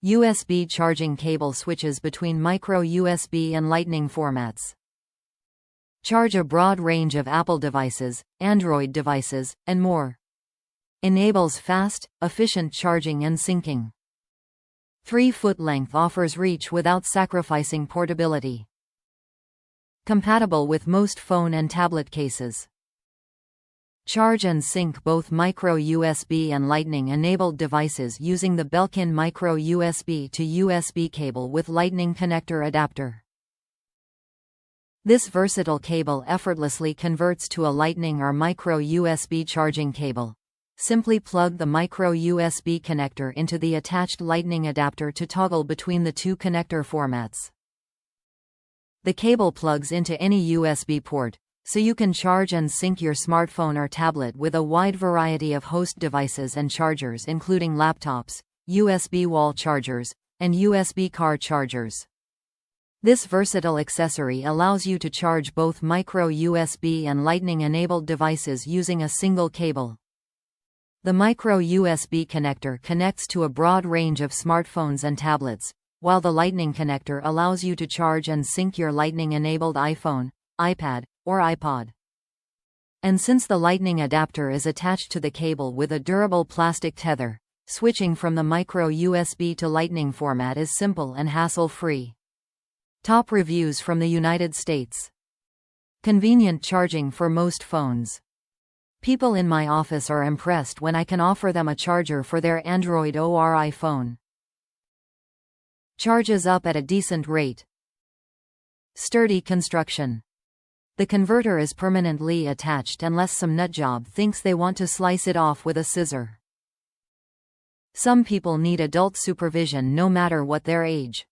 USB charging cable switches between micro-USB and Lightning formats. Charge a broad range of Apple devices, Android devices, and more. Enables fast, efficient charging and syncing. 3-foot length offers reach without sacrificing portability. Compatible with most phone and tablet cases. Charge and sync both micro-USB and Lightning-enabled devices using the Belkin Micro-USB to USB cable with Lightning connector adapter. This versatile cable effortlessly converts to a Lightning or micro-USB charging cable. Simply plug the micro-USB connector into the attached Lightning adapter to toggle between the two connector formats. The cable plugs into any USB port, so you can charge and sync your smartphone or tablet with a wide variety of host devices and chargers, including laptops, USB wall chargers, and USB car chargers. This versatile accessory allows you to charge both micro-USB and Lightning-enabled devices using a single cable. The micro-USB connector connects to a broad range of smartphones and tablets, while the Lightning connector allows you to charge and sync your Lightning-enabled iPhone, iPad, or iPod. And since the Lightning adapter is attached to the cable with a durable plastic tether, switching from the micro-USB to Lightning format is simple and hassle-free. Top reviews from the United States. Convenient charging for most phones. People in my office are impressed when I can offer them a charger for their Android or iPhone. Charges up at a decent rate. Sturdy construction. The converter is permanently attached unless some nutjob thinks they want to slice it off with a scissor. Some people need adult supervision no matter what their age.